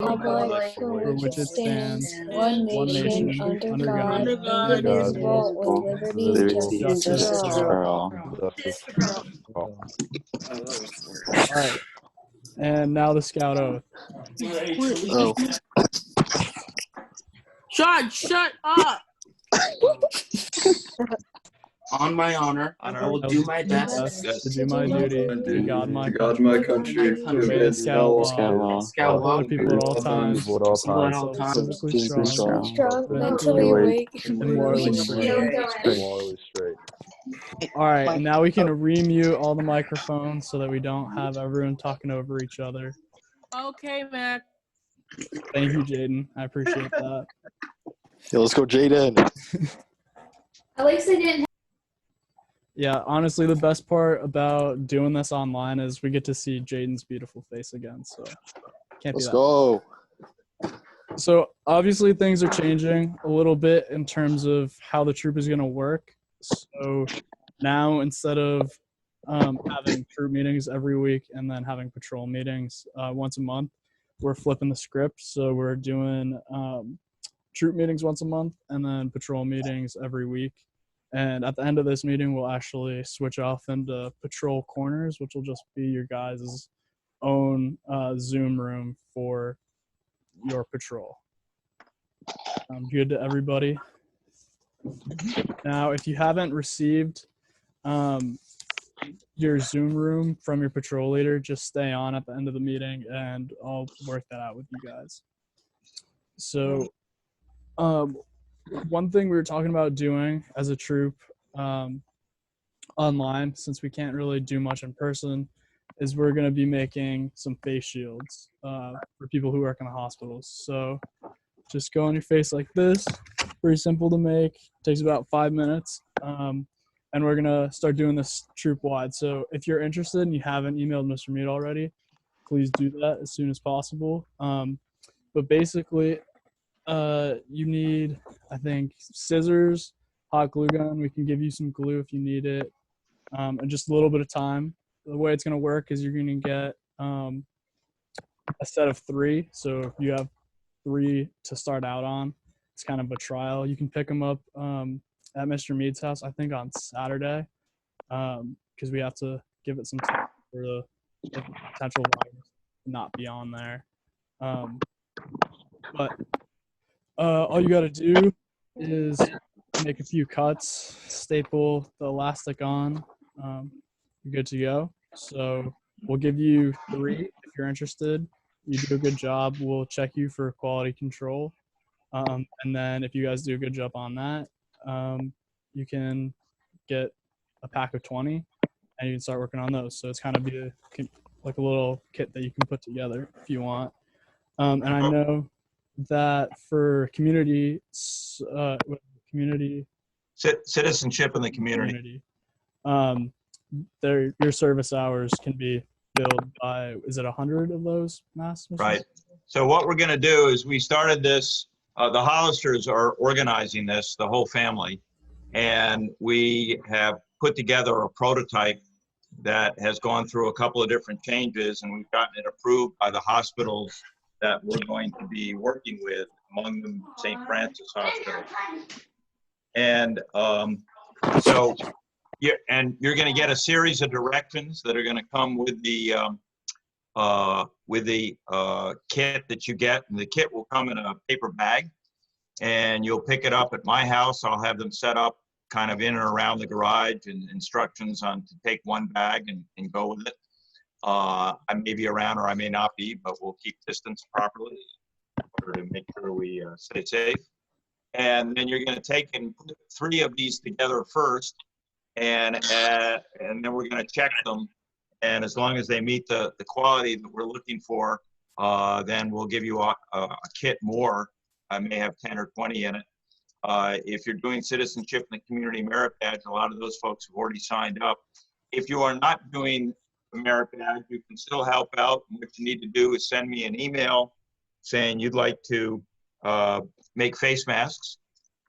republic for which it stands, one one nation, nation, under God, God, indivisible, with liberty and justice for all. All right. And now the scout oath. Oh, Shut up! On my honor, I will do my best to do my duty to God my my country, to obey scout Scout law, scout other law, people at all times, physically strong, strong, mentally mentally awake, and morally straight. morally straight. All right, and now we can remute all the microphones so that we don't have everyone talking over each other. Okay, Mac. Thank you, Jaden. I appreciate that. yeah, let's go, Jaden. At least I didn't. Yeah, honestly, the best part about doing this online is we get to see Jaden's beautiful face again. So can't be Let's that. go. So obviously things are changing a little bit in terms of how the troop is going to work. So now instead of having troop meetings every week and then having patrol meetings once a month, we're flipping the script. So we're doing troop meetings once a month and then patrol meetings every week. And at the end of this meeting, we'll actually switch off into patrol corners, which will just be your guys' own Zoom room for your patrol. Good to everybody. Now, if you haven't received your Zoom room from your patrol leader, just stay on at the end of the meeting and I'll work that out with you guys. So one thing we were talking about doing as a troop online, since we can't really do much in person, is we're going to be making some face shields for people who work in the hospitals. So just go on your face like this. Pretty simple to make. Takes about 5 minutes. And we're going to start doing this troop wide. So if you're interested and you haven't emailed Mr. Mead already, please do that as soon as possible. But basically, you need, I think, scissors, hot glue gun. We can give you some glue if you need it, and just a little bit of time. The way it's going to work is you're going to get a set of 3. So if you have 3 to start out on, it's kind of a trial. You can pick them up at Mr. Mead's house, I think, on Saturday, because we have to give it some time for the potential virus to not be on there. But all you got to do is make a few cuts, staple the elastic on. You're good to go. So we'll give you 3 if you're interested. You do a good job, we'll check you for quality control. And then if you guys do a good job on that, you can get a pack of 20 and you can start working on those. So it's kind of be like a little kit that you can put together if you want. And I know that for community, citizenship in the community. Your service hours can be billed by, is it 100 of those masks? Right. So what we're going to do is we started this, the Hollisters are organizing this, the whole family, and we have put together a prototype that has gone through a couple of different changes, and we've gotten it approved by the hospitals that we're going to be working with, among them St. Francis Hospital. And so you're going to get a series of directions that are going to come with the kit that you get. And the kit will come in a paper bag, and you'll pick it up at my house. I'll have them set up kind of in and around the garage, and instructions on to take one bag and go with it. I may be around or I may not be, but we'll keep distance properly in order to make sure we stay safe. And then you're going to take and put 3 of these together first, and then we're going to check them. And as long as they meet the quality that we're looking for, then we'll give you a kit more. I may have 10 or 20 in it. If you're doing citizenship in the community merit badge, a lot of those folks have already signed up. If you are not doing the merit badge, you can still help out. And what you need to do is send me an email saying you'd like to make face masks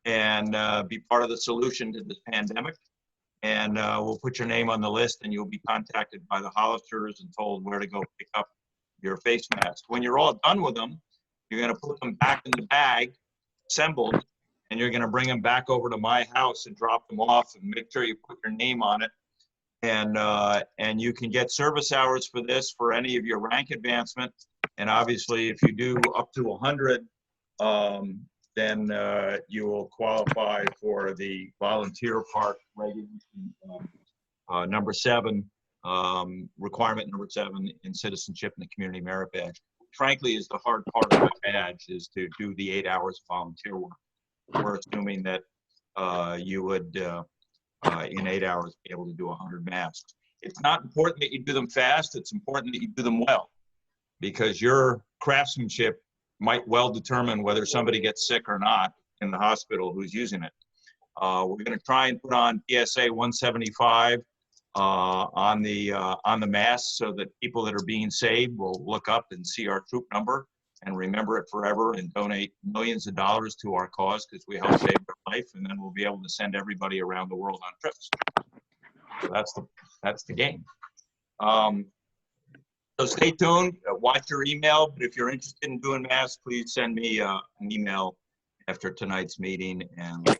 and be part of the solution to this pandemic. And we'll put your name on the list, and you'll be contacted by the Hollisters and told where to go pick up your face mask. When you're all done with them, You're going to put them back in the bag, assembled, and you're going to bring them back over to my house and drop them off and make sure you put your name on it. And you can get service hours for this for any of your rank advancement. And obviously, if you do up to 100, then you will qualify for the volunteer park regulation number 7, requirement number 7 in citizenship and the community merit badge. Frankly, is the hard part of my badge is to do the 8 hours of volunteer work. We're assuming that you would, in 8 hours, be able to do 100 masks. It's not important that you do them fast. It's important that you do them well, because your craftsmanship might well determine whether somebody gets sick or not in the hospital who's using it. We're going to try and put on PSA 175 on the masks so that people that are being saved will look up and see our troop number and remember it forever and donate millions of dollars to our cause, because we help save their life, and then we'll be able to send everybody around the world on trips. So that's the game. So stay tuned, watch your email, but if you're interested in doing masks, please send me an email after tonight's meeting. And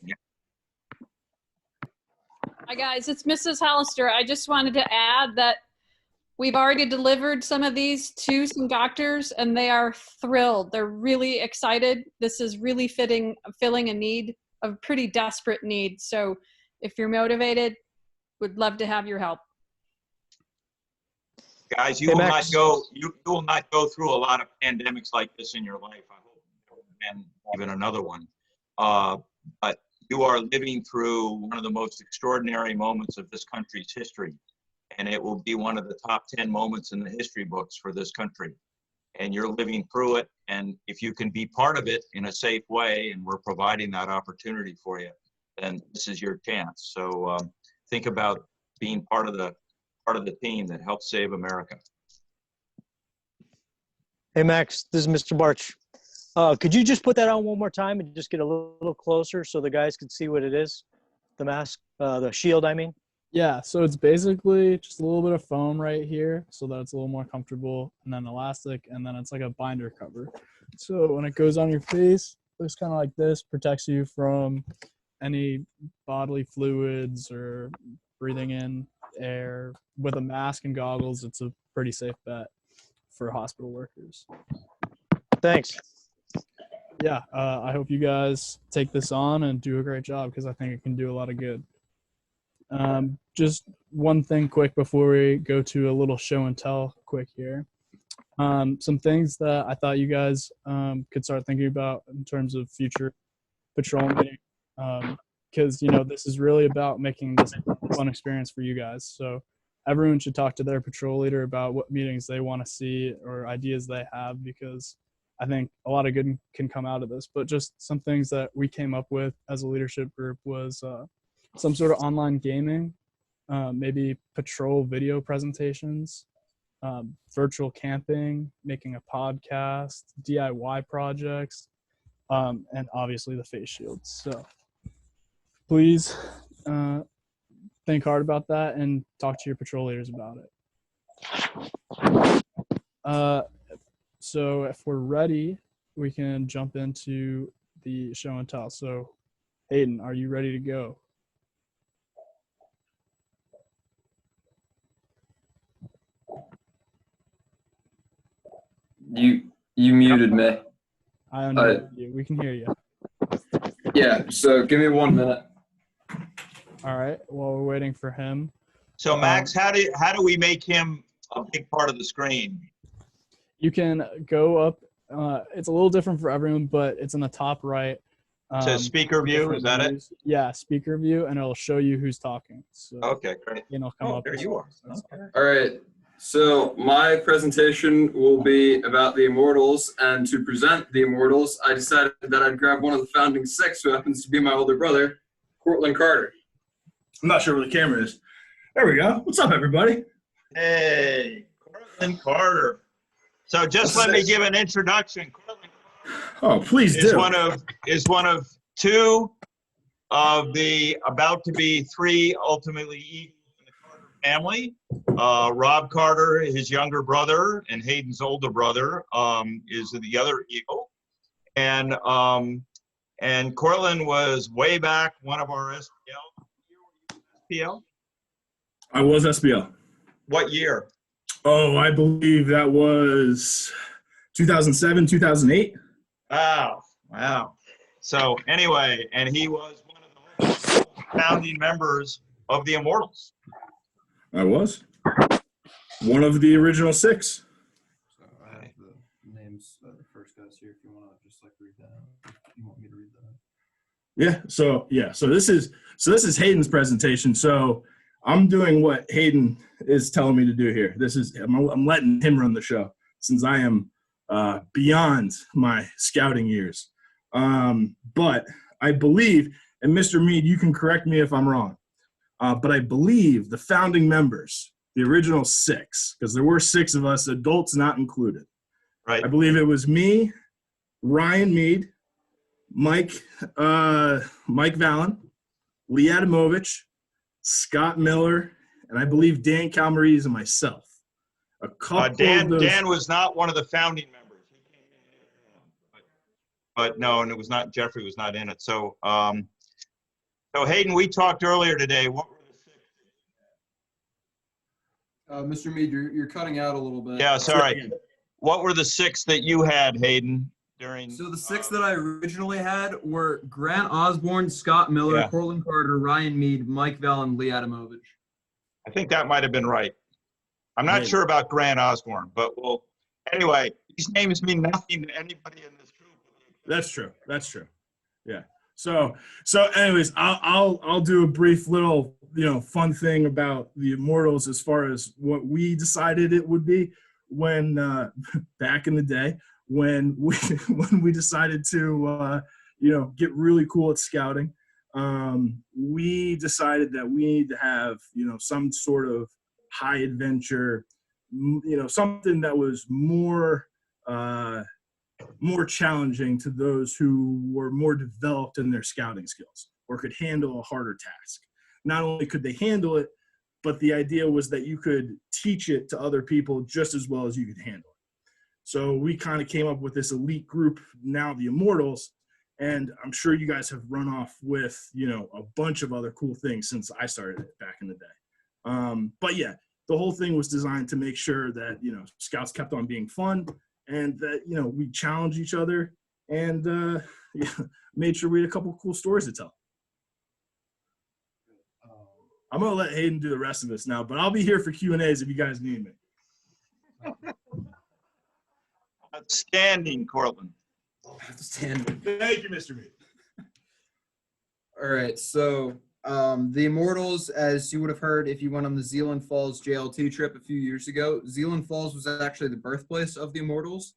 Hi guys, it's Mrs. Hollister. I just wanted to add that we've already delivered some of these to some doctors and they are thrilled. They're really excited. This is really filling a need, a pretty desperate need. So if you're motivated, would love to have your help. guys, you will not go through a lot of pandemics like this in your life. I hope never again, even another one. But you are living through one of the most extraordinary moments of this country's history. And it will be one of the top 10 moments in the history books for this country. And you're living through it. And if you can be part of it in a safe way, and we're providing that opportunity for you, then this is your chance. So think about being part of the team that helps save America. Hey, Max, this is Mr. Barch. Could you just put that on one more time and just get a little closer so the guys can see what it is? The mask, the shield, I mean. Yeah, so it's basically just a little bit of foam right here so that it's a little more comfortable, and then elastic, and then it's like a binder cover. So when it goes on your face, it looks kind of like this, protects you from any bodily fluids or breathing in air. With a mask and goggles, it's a pretty safe bet for hospital workers. Thanks. Yeah, I hope you guys take this on and do a great job, because I think it can do a lot of good. Just one thing quick before we go to a little show and tell quick here. Some things that I thought you guys could start thinking about in terms of future patrol meeting, because this is really about making this a fun experience for you guys. So everyone should talk to their patrol leader about what meetings they want to see or ideas they have, because I think a lot of good can come out of this. But just some things that we came up with as a leadership group was some sort of online gaming, maybe patrol video presentations, virtual camping, making a podcast, DIY projects, and obviously the face shields. So please think hard about that and talk to your patrol leaders about it. So if we're ready, we can jump into the show and tell. So Hayden, are you ready to go? You muted me. I unmuted you. We can hear you. Yeah, so give me 1 minute. All right. While we're waiting for him. So Max, how do we make him a big part of the screen? You can go up. It's a little different for everyone, but it's in the top right. It says speaker view, is that it? Yeah, speaker view, and it'll show you who's talking. So, okay, great. And it'll come up. There you are. Okay. All right, so my presentation will be about the Immortals, and to present the Immortals, I decided that I'd grab one of the founding 6, who happens to be my older brother, Cortland Carter. I'm not sure where the camera is. There we go. What's up, everybody? Hey, Cortland Carter. So just let me give an introduction. Cortland Oh, please is do. one of 2 of the about to be 3 ultimately equals in the Carter family. Rob Carter, his younger brother, and Hayden's older brother, is the other eagle. And Cortland was way back, one of our SPL. I was SBL. What year? Oh, I believe that was 2007, 2008. Wow. So anyway, and he was one of the founding members of the Immortals. I was one of the original 6. So I have the names of the first guys here. If you want to just like read that out. If you want me to read that out. So this is Hayden's presentation. So I'm doing what Hayden is telling me to do here. I'm letting him run the show since I am beyond my scouting years. But I believe, and Mr. Mead, you can correct me if I'm wrong, but I believe the founding members, the original 6, because there were 6 of us, adults not included. Right. I believe it was me, Ryan Mead, Mike Vallon, Lee Adamovich, Scott Miller, and I believe Dan Calmarese and myself. A couple Dan of those. was not one of the founding members. He came in, but no, and it was not, Jeffrey was not in it. So, so Hayden, we talked earlier today. What were the 6? Mr. Mead, you're cutting out a little bit. Yeah, sorry. What were the 6 that you had, Hayden, during? So the 6 that I originally had were Grant Osborne, Scott Miller, Cortland Carter, Ryan Mead, Mike Vallon, Lee Adamovich. I think that might have been right. I'm not sure about Grant Osborne, but well, anyway, these names mean nothing to anybody in this group. That's true. Yeah. So anyways, I'll do a brief little, fun thing about the Immortals as far as what we decided it would be when back in the day when we decided to get really cool at scouting. We decided that we need to have some sort of high adventure, something that was more challenging to those who were more developed in their scouting skills or could handle a harder task. Not only could they handle it, but the idea was that you could teach it to other people just as well as you could handle it. So we kind of came up with this elite group, now the Immortals, and I'm sure you guys have run off with, a bunch of other cool things since I started it back in the day. But yeah, the whole thing was designed to make sure that, scouts kept on being fun and that, we challenged each other and made sure we had a couple cool stories to tell. I'm going to let Hayden do the rest of this now, but I'll be here for Q&As if you guys need me. Outstanding, Cortland. Outstanding. Thank you, Mr. Mead. All right, so the Immortals, as you would have heard if you went on the Zealand Falls JLT trip a few years ago, Zealand Falls was actually the birthplace of the Immortals.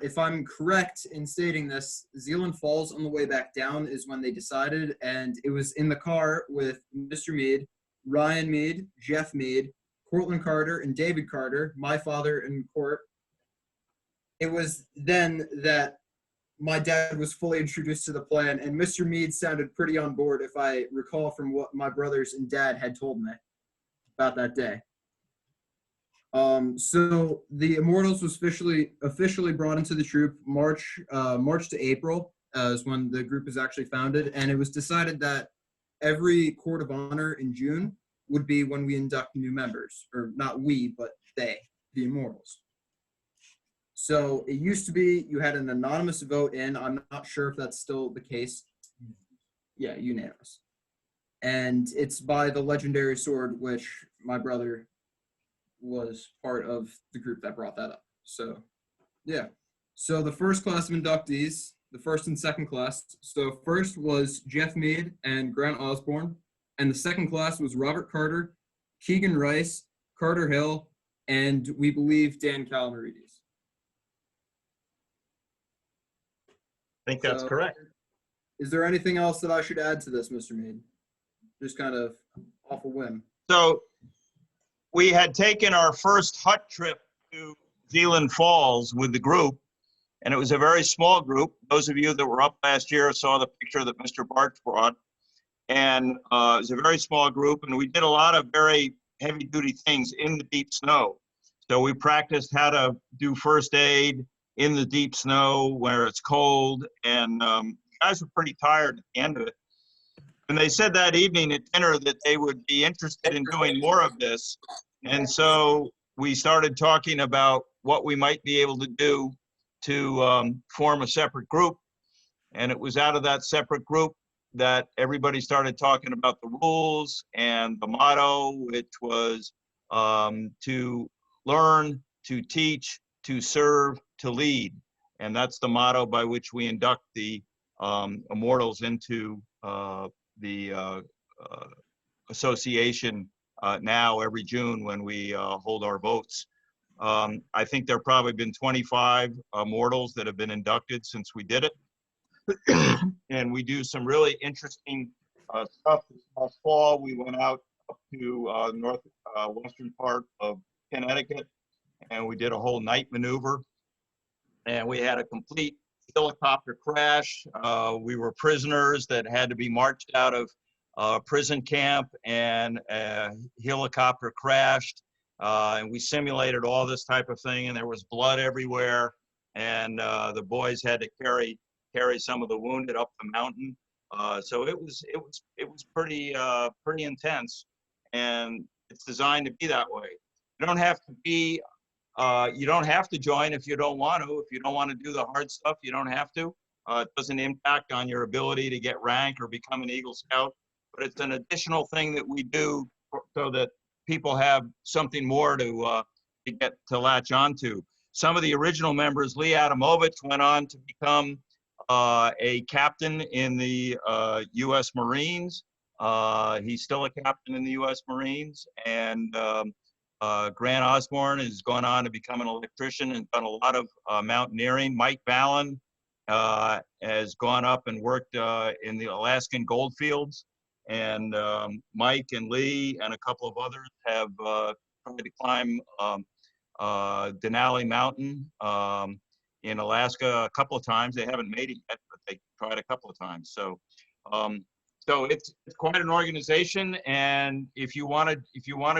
If I'm correct in stating this, Zealand Falls on the way back down is when they decided, and it was in the car with Mr. Mead, Ryan Mead, Jeff Mead, Cortland Carter, and David Carter, my father and Court. It was then that my dad was fully introduced to the plan, and Mr. Mead sounded pretty on board, if I recall from what my brothers and dad had told me about that day. So the Immortals was officially brought into the troop March to April is when the group was actually founded, and it was decided that every court of honor in June would be when we induct new members, or not we, but they, the Immortals. So it used to be you had an anonymous vote in. I'm not sure if that's still the case. Yeah, unanimous. And it's by the legendary sword, which my brother was part of the group that brought that up. So, yeah. So the first class of inductees, the first and second class. So first was Jeff Mead and Grant Osborne. And the second class was Robert Carter, Keegan Rice, Carter Hill, and we believe Dan Calmarides. I think that's correct. Is there anything else that I should add to this, Mr. Mead? Just kind of off a whim. So we had taken our first hut trip to Zealand Falls with the group, and it was a very small group. Those of you that were up last year saw the picture that Mr. Barch brought, and it was a very small group, and we did a lot of very heavy-duty things in the deep snow. So we practiced how to do first aid in the deep snow where it's cold, and guys were pretty tired at the end of it. And they said that evening at dinner that they would be interested in doing more of this. And so we started talking about what we might be able to do to form a separate group. And it was out of that separate group that everybody started talking about the rules and the motto, which was to learn, to teach, to serve, to lead. And that's the motto by which we induct the immortals into the association now every June when we hold our votes. I think there have probably been 25 immortals that have been inducted since we did it. And we do some really interesting stuff. This last fall, we went out up to northwestern part of Connecticut, and we did a whole night maneuver. And we had a complete helicopter crash. We were prisoners that had to be marched out of prison camp, and a helicopter crashed. And we simulated all this type of thing, and there was blood everywhere. And the boys had to carry some of the wounded up the mountain. So it was pretty intense, and it's designed to be that way. You don't have to be, you don't have to join if you don't want to. If you don't want to do the hard stuff, you don't have to. It doesn't impact on your ability to get rank or become an Eagle Scout, but it's an additional thing that we do so that people have something more to get to latch onto. Some of the original members, Lee Adamovich, went on to become a captain in the U.S. Marines. He's still a captain in the U.S. Marines. And Grant Osborne has gone on to become an electrician and done a lot of mountaineering. Mike Ballin has gone up and worked in the Alaskan gold fields. And Mike and Lee and a couple of others have tried to climb Denali Mountain in Alaska a couple of times. They haven't made it yet, but they tried a couple of times. So, so it's quite an organization, and if you want to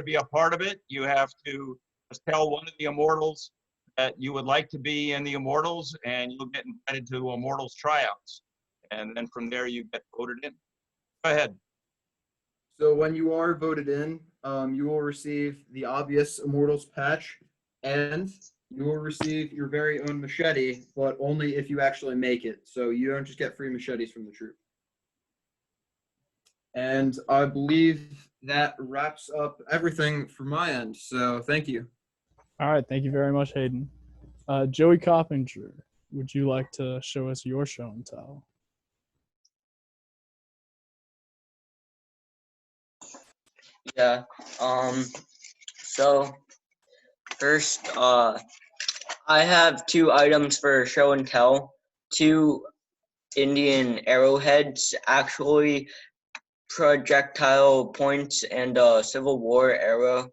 be a part of it, you have to just tell one of the immortals that you would like to be in the immortals, and you'll get invited to immortals tryouts, and then from there you get voted in. Go ahead. So when you are voted in, you will receive the obvious immortals patch, and you will receive your very own machete, but only if you actually make it. So you don't just get free machetes from the troop. And I believe that wraps up everything from my end. So thank you. All right, thank you very much, Hayden. Joey Coppinger, would you like to show us your show and tell? Yeah. So first, I have 2 items for show and tell. 2 Indian arrowheads, actually projectile points, and a Civil War era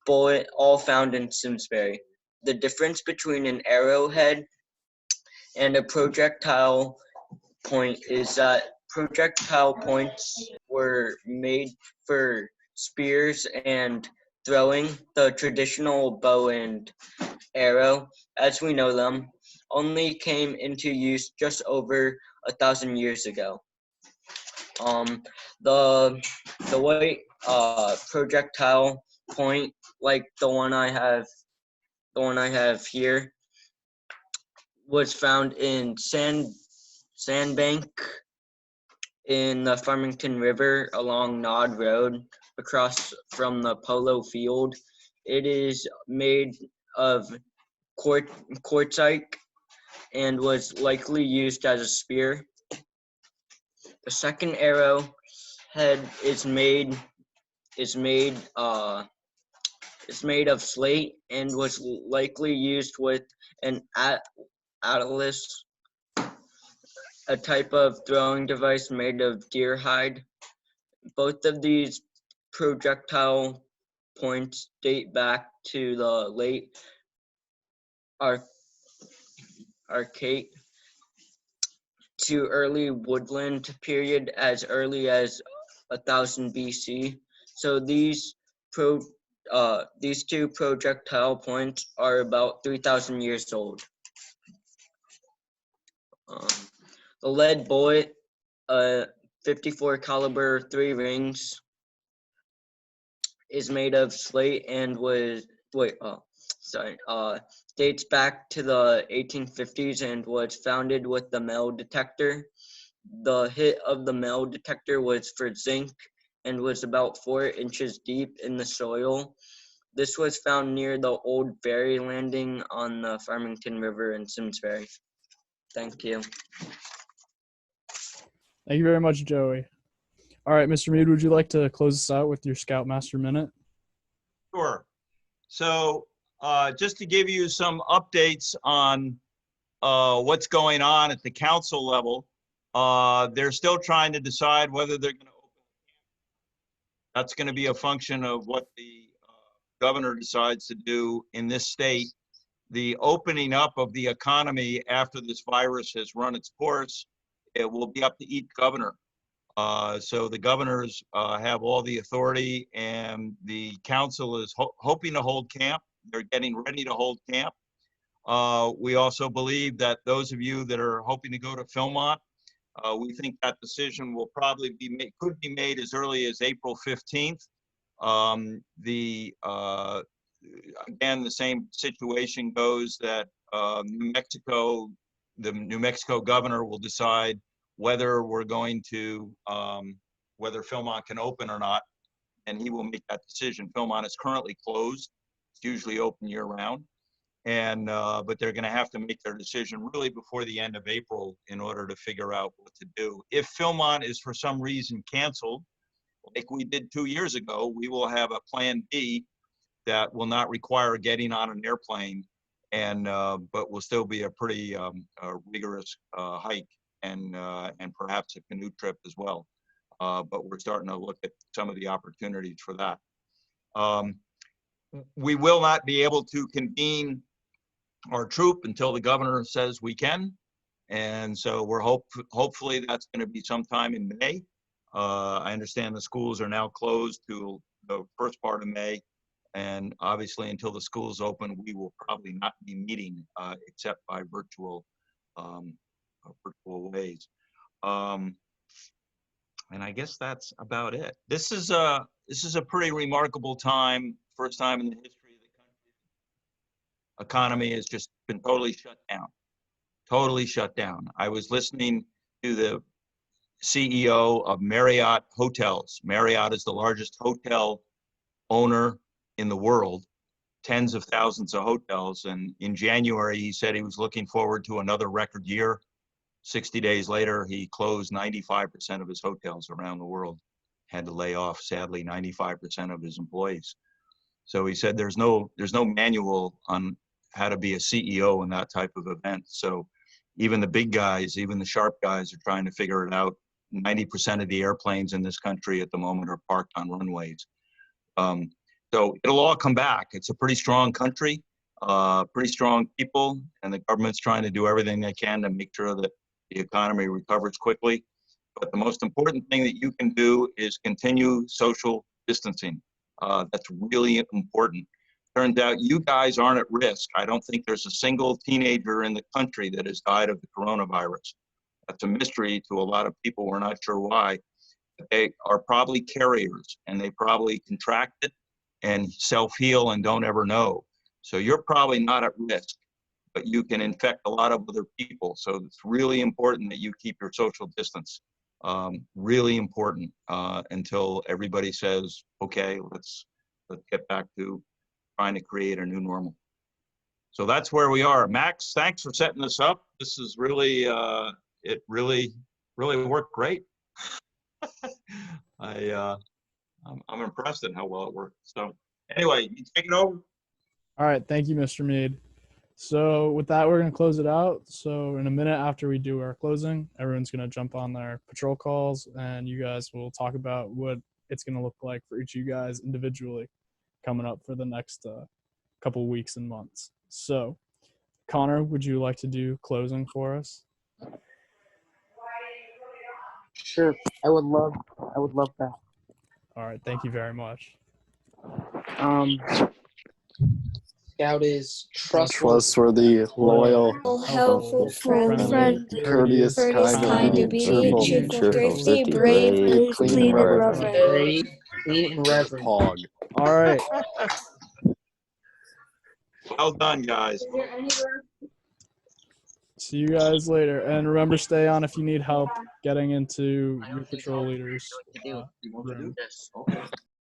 bullet, all found in Simsbury. The difference between an arrowhead and a projectile point is that projectile points were made for spears and throwing. The traditional bow and arrow, as we know them, only came into use just over 1,000 years ago. The white projectile point, like the one I have here, was found in sandbank in the Farmington River along Nod Road across from the polo field. It is made of quartzite and was likely used as a spear. The second arrow head is made of slate and was likely used with an atlas, a type of throwing device made of deer hide. Both of these projectile points date back to the late Archaic to early woodland period, as early as 1000 BC. So these 2 projectile points are about 3,000 years old. Um, the lead bullet, 54 caliber 3 rings, is made of slate and dates back to the 1850s and was founded with the metal detector. The hit of the metal detector was for zinc and was about 4 inches deep in the soil. This was found near the old ferry landing on the Farmington River in Simsbury. Thank you. Thank you very much, Joey. All right, Mr. Mead, would you like to close us out with your Scoutmaster Minute? Sure. So just to give you some updates on what's going on at the council level, they're still trying to decide whether they're going to open. That's going to be a function of what the governor decides to do in this state. The opening up of the economy after this virus has run its course, it will be up to each governor. So the governors have all the authority, and the council is hoping to hold camp. They're getting ready to hold camp. We also believe that those of you that are hoping to go to Philmont, we think that decision will probably be made, could be made as early as April 15th. Again, the same situation goes that New Mexico, the New Mexico governor will decide whether we're going to, whether Philmont can open or not, and he will make that decision. Philmont is currently closed. It's usually open year round. And, but they're gonna have to make their decision really before the end of April in order to figure out what to do. If Philmont is for some reason canceled, like we did 2 years ago, we will have a plan B that will not require getting on an airplane, and but will still be a pretty rigorous hike and perhaps a canoe trip as well. But we're starting to look at some of the opportunities for that. We will not be able to convene our troop until the governor says we can, and so we're hopefully that's going to be sometime in May. I understand the schools are now closed to the first part of May. And obviously, until the schools open, we will probably not be meeting except by virtual ways. And I guess that's about it. This is a pretty remarkable time. First time in the history of the country, economy has just been totally shut down. Totally shut down. I was listening to the CEO of Marriott Hotels. Marriott is the largest hotel owner in the world, tens of thousands of hotels. And in January, he said he was looking forward to another record year. 60 days later, he closed 95% of his hotels around the world, had to lay off, sadly, 95% of his employees. So he said there's no manual on how to be a CEO in that type of event. So even the big guys, even the sharp guys are trying to figure it out. 90% of the airplanes in this country at the moment are parked on runways. So it'll all come back. It's a pretty strong country, pretty strong people, and the government's trying to do everything they can to make sure that the economy recovers quickly. But the most important thing that you can do is continue social distancing. That's really important. Turns out you guys aren't at risk. I don't think there's a single teenager in the country that has died of the coronavirus. That's a mystery to a lot of people. We're not sure why. They are probably carriers, and they probably contract it and self-heal and don't ever know. So you're probably not at risk, but you can infect a lot of other people. So it's really important that you keep your social distance. Really important until everybody says, okay, let's get back to trying to create a new normal. So that's where we are. Max, thanks for setting this up. This is really, it really worked great. I'm impressed at how well it worked. So anyway, you take it over. All right, thank you, Mr. Mead. So with that, we're going to close it out. So in a minute after we do our closing, everyone's going to jump on their patrol calls, and you guys will talk about what it's going to look like for each of you guys individually coming up for the next couple of weeks and months. So Connor, would you like to do closing for us? Sure. I would love that. All right, thank you very much. Scout is Trustworthy, loyal, helpful, friendly, courteous, kind, obedient, cheerful, thrifty, brave, clean, and reverent. brave, clean, and reverent. Hog. All right. Well done, guys. See you guys later. And remember, stay on if you need help getting into your patrol leaders. You want to do room. this? Okay.